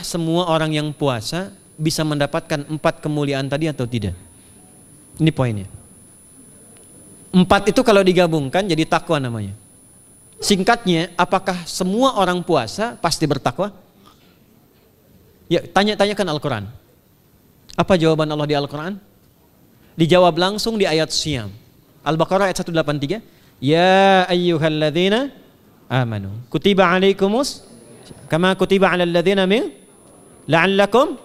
apakah semua orang yang puasa bisa mendapatkan 4 kemuliaan tadi atau tidak? Ini poinnya. 4 itu kalau digabungkan jadi takwa namanya. Singkatnya, apakah semua orang puasa pasti bertakwa? Ya, tanya-tanyakan Al-Quran. Apa jawaban Allah di Al-Quran? Dijawab langsung di ayat Siyam. Al-Baqarah ayat 183. Ya ayyuhalladzina amanu kutiba alaikumus kama kutiba alal ladzina min la'allakum.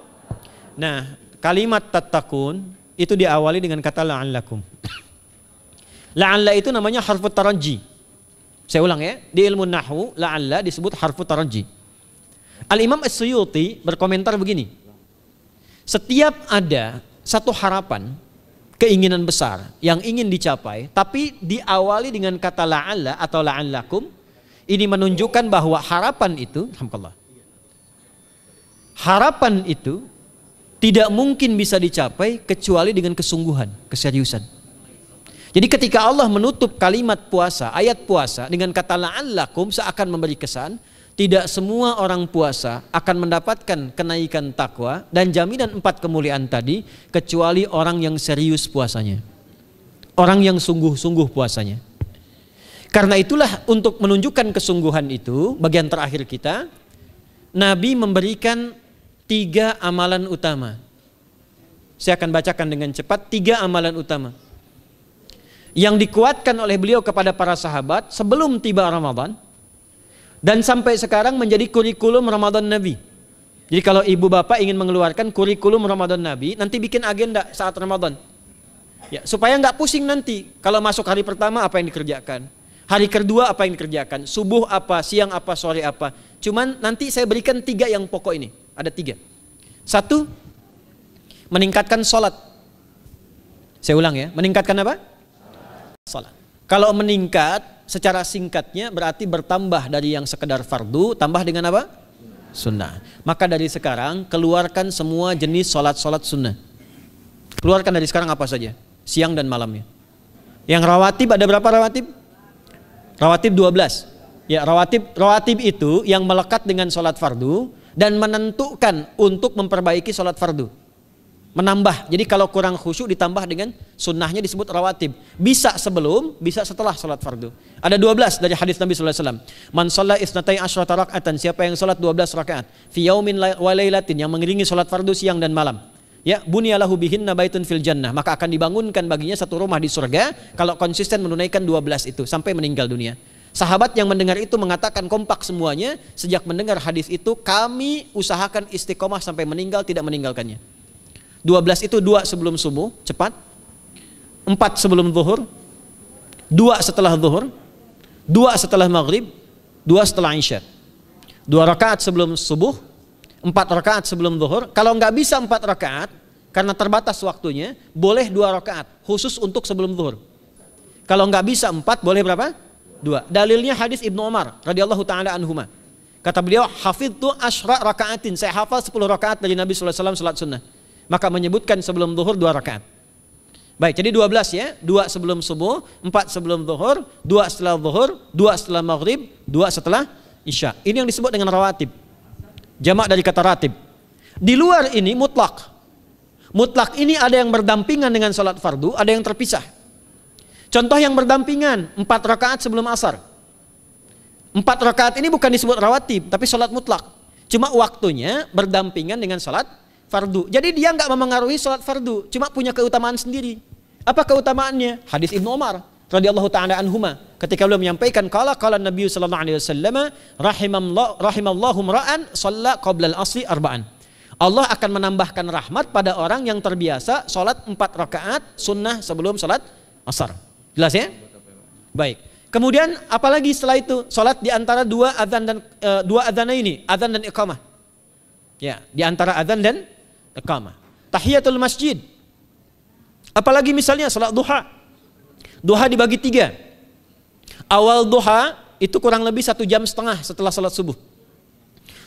Nah, kalimat tattaqun itu diawali dengan kata la'allakum. La'alla itu namanya harfu taraji. Saya ulang ya, di ilmu nahwu la'alla disebut harfu taraji. Al-Imam As-Suyuti berkomentar begini. Setiap ada satu harapan, keinginan besar yang ingin dicapai, tapi diawali dengan kata la'alla atau la'allakum, ini menunjukkan bahwa harapan itu, alhamdulillah, harapan itu tidak mungkin bisa dicapai kecuali dengan kesungguhan, keseriusan. Jadi ketika Allah menutup kalimat puasa, ayat puasa dengan kata la'allakum, seakan memberi kesan tidak semua orang puasa akan mendapatkan kenaikan takwa dan jaminan 4 kemuliaan tadi kecuali orang yang serius puasanya, orang yang sungguh-sungguh puasanya. Karena itulah untuk menunjukkan kesungguhan itu, bagian terakhir kita, Nabi memberikan 3 amalan utama. Saya akan bacakan dengan cepat 3 amalan utama yang dikuatkan oleh beliau kepada para sahabat sebelum tiba Ramadan dan sampai sekarang menjadi kurikulum Ramadan Nabi. Jadi kalau ibu bapak ingin mengeluarkan kurikulum Ramadan Nabi, nanti bikin agenda saat Ramadan ya, supaya nggak pusing nanti kalau masuk hari pertama apa yang dikerjakan, hari kedua apa yang dikerjakan, subuh apa, siang apa, sore apa. Cuman nanti saya berikan 3 yang pokok ini. Ada 3. 1, meningkatkan sholat. Saya ulang ya, meningkatkan apa? Sholat. Kalau meningkat secara singkatnya berarti bertambah dari yang sekedar fardu, tambah dengan apa? Sunnah. Maka dari sekarang keluarkan semua jenis sholat-sholat sunnah. Keluarkan dari sekarang apa saja, siang dan malamnya. Yang rawatib ada berapa rawatib? Rawatib 12. Ya, rawatib itu yang melekat dengan sholat fardu dan menentukan untuk memperbaiki sholat fardu. Menambah, jadi kalau kurang khusyuk ditambah dengan sunnahnya disebut rawatib. Bisa sebelum, bisa setelah sholat fardu. Ada 12 dari hadis Nabi SAW. Man shalla isnatai asyrata rak'atan, siapa yang sholat 12 rakaat fi yaumin wa lailatin, yang mengiringi sholat fardu siang dan malam, ya, bunyalahu bihinna baitun fil jannah, maka akan dibangunkan baginya satu rumah di surga kalau konsisten menunaikan 12 itu sampai meninggal dunia. Sahabat yang mendengar itu mengatakan kompak semuanya, sejak mendengar hadis itu kami usahakan istiqomah sampai meninggal tidak meninggalkannya. 12 itu 2 sebelum subuh, cepat. 4 sebelum zuhur, 2 setelah zuhur, 2 setelah maghrib, 2 setelah isya. 2 rakaat sebelum subuh, 4 rakaat sebelum zuhur. Kalau nggak bisa 4 rakaat karena terbatas waktunya, boleh 2 rakaat khusus untuk sebelum zuhur. Kalau nggak bisa 4, boleh berapa? 2. Dalilnya hadis Ibnu Umar radhiyallahu taala anhuma. Kata beliau, hafidtu asyra rakaatin, saya hafal 10 rakaat dari Nabi sallallahu alaihi wasallam salat sunnah. Maka menyebutkan sebelum zuhur 2 rakaat. Baik, jadi 12 ya, 2 sebelum subuh, 4 sebelum zuhur, 2 setelah zuhur, 2 setelah maghrib, 2 setelah isya. Ini yang disebut dengan rawatib. Jamak dari kata ratib. Di luar ini mutlak. Mutlak ini ada yang berdampingan dengan salat fardu, ada yang terpisah. Contoh yang berdampingan, 4 rakaat sebelum asar. 4 rakaat ini bukan disebut rawatib, tapi salat mutlak. Cuma waktunya berdampingan dengan salat fardu. Jadi dia nggak memengaruhi salat fardu, cuma punya keutamaan sendiri. Apa keutamaannya? Hadis Ibnu Umar radhiyallahu taala anhuma, ketika beliau menyampaikan qala Nabi sallallahu alaihi wasallam rahimallahu ra'an shalla qabla al-asri arba'an. Allah akan menambahkan rahmat pada orang yang terbiasa salat 4 rakaat sunnah sebelum salat asar. Jelas ya? Baik. Kemudian apalagi setelah itu? Salat di antara 2 adzan dan 2 adzan ini, adzan dan iqamah. Ya, di antara adzan dan iqamah. Tahiyatul masjid. Apalagi misalnya salat duha. Duha dibagi 3. Awal duha itu kurang lebih 1,5 jam setelah salat subuh.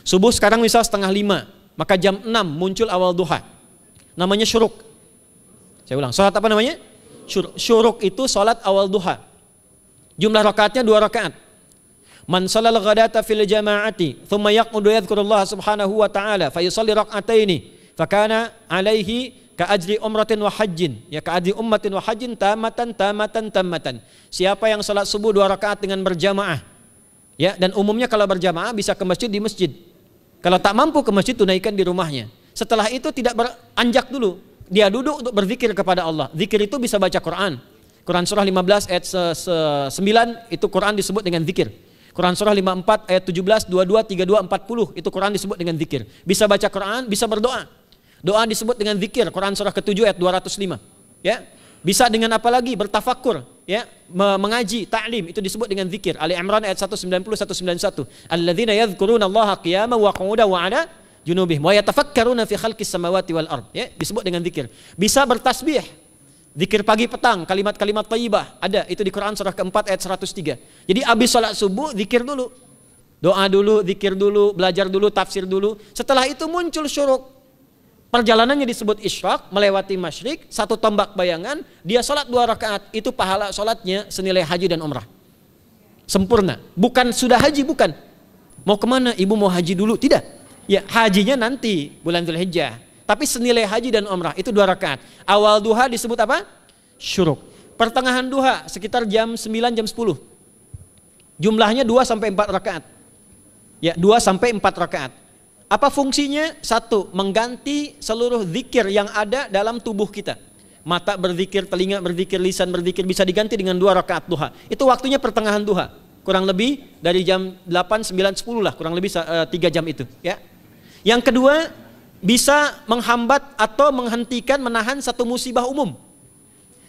Subuh sekarang misal 4:30, maka jam 6 muncul awal duha. Namanya syuruk. Saya ulang, salat apa namanya? Syuruk itu salat awal duha. Jumlah rakaatnya 2 rakaat. Man shalal ghadata fil jama'ati thumma yaqudu yadhkurullah subhanahu wa ta'ala fa yusalli rak'ataini fakana alaihi ka ajri umratin wa hajjin, ya ka ajri ummatin wa hajjin tamatan. Siapa yang salat subuh 2 rakaat dengan berjamaah, ya, dan umumnya kalau berjamaah bisa ke masjid di masjid. Kalau tak mampu ke masjid, tunaikan di rumahnya. Setelah itu tidak beranjak dulu, dia duduk untuk berzikir kepada Allah. Zikir itu bisa baca Quran. Quran surah 15 ayat 9 itu Quran disebut dengan zikir. Quran surah 54 ayat 17, 22, 32, 40 itu Quran disebut dengan zikir. Bisa baca Quran, bisa berdoa. Doa disebut dengan zikir. Quran surah ke-7 ayat 205. Ya. Bisa dengan apa lagi? Bertafakur, ya, mengaji, ta'lim, itu disebut dengan zikir. Ali Imran ayat 190 191. Alladzina yadhkuruna Allaha qiyaman wa qu'udan wa 'ala junubihim wa yatafakkaruna fi khalqis samawati wal ard, ya, disebut dengan zikir. Bisa bertasbih. Zikir pagi petang, kalimat-kalimat thayyibah, ada itu di Quran surah ke-4 ayat 103. Jadi habis salat subuh zikir dulu. Doa dulu, zikir dulu, belajar dulu, tafsir dulu. Setelah itu muncul syuruk. Perjalanannya disebut isyraq, melewati masyrik, 1 tombak bayangan, dia salat 2 rakaat, itu pahala salatnya senilai haji dan umrah. Sempurna. Bukan sudah haji, bukan. Mau kemana? Ibu mau haji dulu? Tidak. Ya, hajinya nanti bulan Dzulhijjah. Tapi senilai haji dan umrah itu 2 rakaat. Awal duha disebut apa? Syuruk. Pertengahan duha sekitar jam 9 jam 10. Jumlahnya 2 sampai 4 rakaat. Ya, 2 sampai 4 rakaat. Apa fungsinya? 1, mengganti seluruh zikir yang ada dalam tubuh kita. Mata berzikir, telinga berzikir, lisan berzikir, bisa diganti dengan 2 rakaat duha. Itu waktunya pertengahan duha. Kurang lebih dari jam 8, 9, 10 lah, kurang lebih 3 jam itu, ya. Yang kedua, bisa menghambat atau menghentikan, menahan satu musibah umum.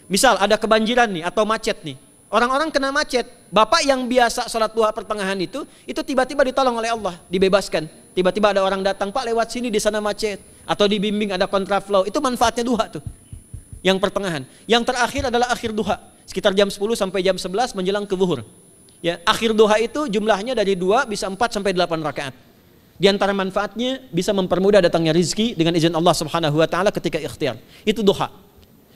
Misal ada kebanjiran nih atau macet nih. Orang-orang kena macet. Bapak yang biasa sholat duha pertengahan itu tiba-tiba ditolong oleh Allah, dibebaskan. Tiba-tiba ada orang datang, Pak lewat sini, di sana macet. Atau dibimbing ada kontraflow. Itu manfaatnya duha tuh. Yang pertengahan. Yang terakhir adalah akhir duha. Sekitar jam 10 sampai jam 11 menjelang ke zuhur. Ya, akhir duha itu jumlahnya dari 2 bisa 4 sampai 8 rakaat. Di antara manfaatnya bisa mempermudah datangnya rezeki dengan izin Allah Subhanahu wa taala ketika ikhtiar. Itu duha.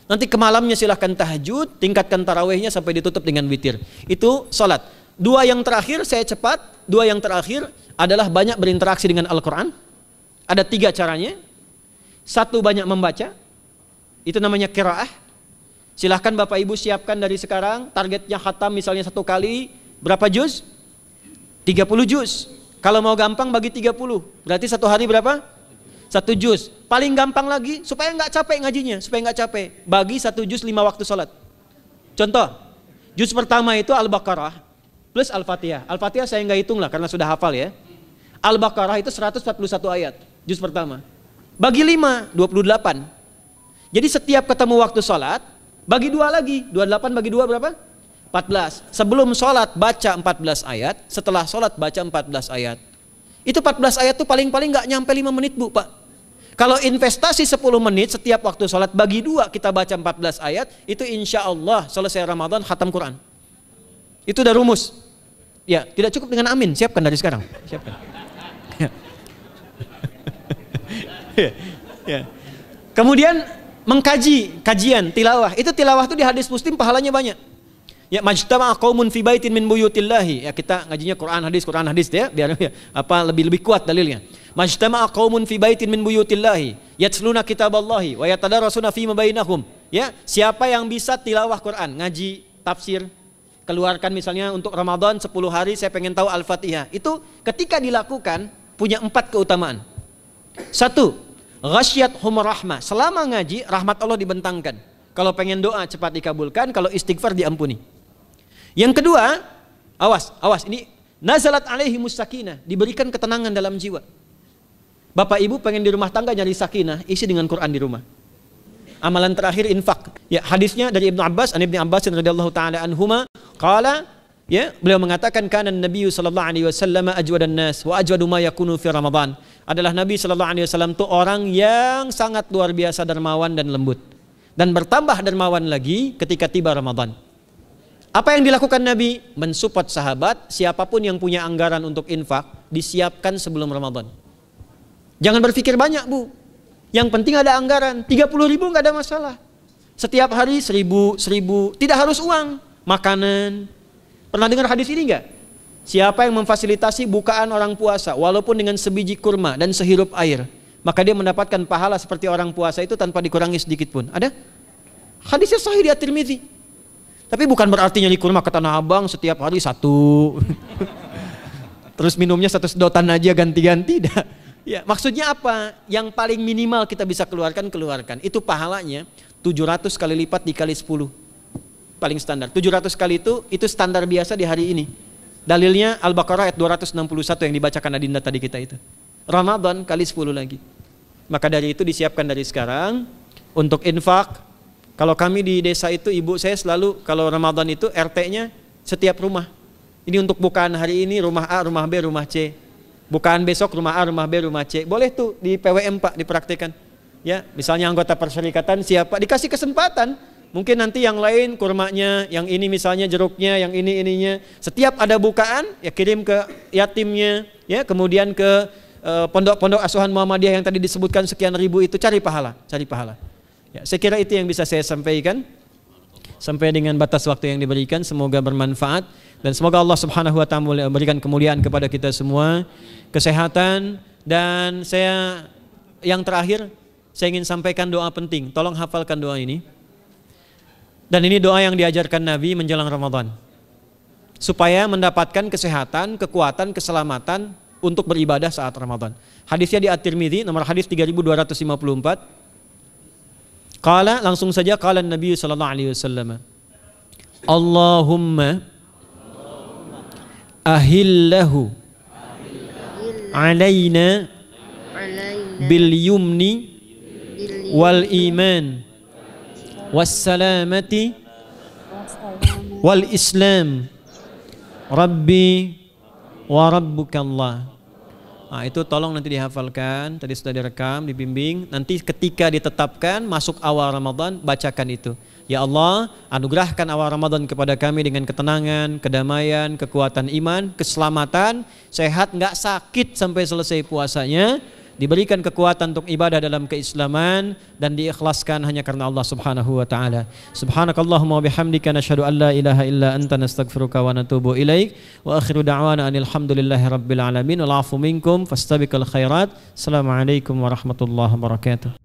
Nanti ke malamnya silahkan tahajud, tingkatkan tarawihnya sampai ditutup dengan witir. Itu salat. 2 yang terakhir saya cepat. 2 yang terakhir adalah banyak berinteraksi dengan Al-Quran. Ada 3 caranya. 1, banyak membaca. Itu namanya qiraah. Silahkan Bapak Ibu siapkan dari sekarang. Targetnya khatam misalnya 1 kali. Berapa juz? 30 juz. Kalau mau gampang bagi 30. Berarti 1 hari berapa? 1 juz. Paling gampang lagi supaya nggak capek ngajinya, supaya nggak capek. Bagi 1 juz 5 waktu sholat. Contoh, juz pertama itu Al-Baqarah plus Al-Fatihah. Al-Fatihah saya nggak hitung lah karena sudah hafal ya. Al-Baqarah itu 141 ayat, juz pertama. Bagi 5, 28. Jadi setiap ketemu waktu sholat, bagi 2 lagi. 28 bagi 2 berapa? 14. Sebelum sholat baca 14 ayat, setelah sholat baca 14 ayat. Itu 14 ayat tuh paling-paling nggak nyampe 5 menit Bu, Pak. Kalau investasi 10 menit setiap waktu sholat, bagi 2 kita baca 14 ayat, itu insya Allah selesai Ramadan khatam Quran. Itu udah rumus. Ya, tidak cukup dengan amin, siapkan dari sekarang. Siapkan. Ya. Kemudian mengkaji, kajian, tilawah. Itu tilawah itu di hadis Muslim pahalanya banyak. Ya, majtama'a qaumun fi baitin min buyutillahi. Ya, kita ngajinya Quran hadis ya, biar ya, apa lebih kuat dalilnya. Majtama'a qaumun fi baitin min buyutillahi yatsluna kitaballahi wa yatadarasuna fima bainahum. Ya, siapa yang bisa tilawah Quran, ngaji, tafsir, keluarkan misalnya untuk Ramadan 10 hari saya pengen tahu Al-Fatihah. Itu ketika dilakukan punya 4 keutamaan. 1, ghasyiyatuhum rahmah. Selama ngaji rahmat Allah dibentangkan. Kalau pengen doa cepat dikabulkan, kalau istighfar diampuni. Yang kedua, awas ini nazalat alaihimus sakinah, diberikan ketenangan dalam jiwa. Bapak Ibu pengen di rumah tangga nyari sakinah, isi dengan Quran di rumah. Amalan terakhir infak. Ya, hadisnya dari Ibnu Abbas, Ibnu Abbas radhiyallahu taala anhuma, qala, ya, beliau mengatakan kana Nabi sallallahu alaihi wasallam ajwadan nas wa ajwadu ma yakunu fi Ramadan. Adalah Nabi sallallahu alaihi wasallam itu orang yang sangat luar biasa dermawan dan lembut. Dan bertambah dermawan lagi ketika tiba Ramadan. Apa yang dilakukan Nabi? Mensupport sahabat, siapapun yang punya anggaran untuk infak, disiapkan sebelum Ramadan. Jangan berpikir banyak Bu. Yang penting ada anggaran, 30.000 nggak ada masalah. Setiap hari 1.000, tidak harus uang, makanan. Pernah dengar hadis ini nggak? Siapa yang memfasilitasi bukaan orang puasa walaupun dengan sebiji kurma dan sehirup air, maka dia mendapatkan pahala seperti orang puasa itu tanpa dikurangi sedikit pun. Ada? Hadisnya sahih di At-Tirmidzi. Tapi bukan berarti nyari kurma ke Tanah Abang setiap hari satu. Terus minumnya satu sedotan aja ganti-ganti. Ya, maksudnya apa? Yang paling minimal kita bisa keluarkan. Itu pahalanya 700 kali lipat dikali 10. Paling standar. 700 kali itu standar biasa di hari ini. Dalilnya Al-Baqarah ayat 261 yang dibacakan Adinda tadi kita itu. Ramadan kali 10 lagi. Maka dari itu disiapkan dari sekarang untuk infak. Kalau kami di desa itu, ibu saya selalu kalau Ramadan itu RT-nya setiap rumah. Ini untuk bukaan hari ini rumah A, rumah B, rumah C. Bukaan besok rumah A, rumah B, rumah C. Boleh tuh di PWM Pak dipraktikkan. Ya, misalnya anggota perserikatan siapa dikasih kesempatan. Mungkin nanti yang lain kurmanya, yang ini misalnya jeruknya, yang ini ininya. Setiap ada bukaan ya kirim ke yatimnya, ya kemudian ke pondok-pondok asuhan Muhammadiyah yang tadi disebutkan sekian ribu itu, cari pahala. Ya, saya kira itu yang bisa saya sampaikan sampai dengan batas waktu yang diberikan. Semoga bermanfaat dan semoga Allah Subhanahu wa taala memberikan kemuliaan kepada kita semua, kesehatan, dan saya yang terakhir saya ingin sampaikan doa penting. Tolong hafalkan doa ini. Dan ini doa yang diajarkan Nabi menjelang Ramadan supaya mendapatkan kesehatan, kekuatan, keselamatan untuk beribadah saat Ramadan. Hadisnya di At-Tirmidzi nomor hadis 3254. Qala, langsung saja qala Nabi sallallahu alaihi wasallam. Allahumma ahillahu alaina bil yumni wal iman wassalamati wal islam rabbi wa rabbukallah. Nah, itu tolong nanti dihafalkan, tadi sudah direkam, dibimbing. Nanti ketika ditetapkan masuk awal Ramadan, bacakan itu. Ya Allah, anugerahkan awal Ramadan kepada kami dengan ketenangan, kedamaian, kekuatan iman, keselamatan, sehat, nggak sakit sampai selesai puasanya, diberikan kekuatan untuk ibadah dalam keislaman dan diikhlaskan hanya karena Allah Subhanahu wa taala. Subhanakallahumma wa bihamdika nasyhadu an la ilaha illa anta nastaghfiruka wa natubu ilaik wa akhiru da'wana alhamdulillahi rabbil alamin wal 'afu minkum fastabiqul khairat. Assalamualaikum warahmatullahi wabarakatuh.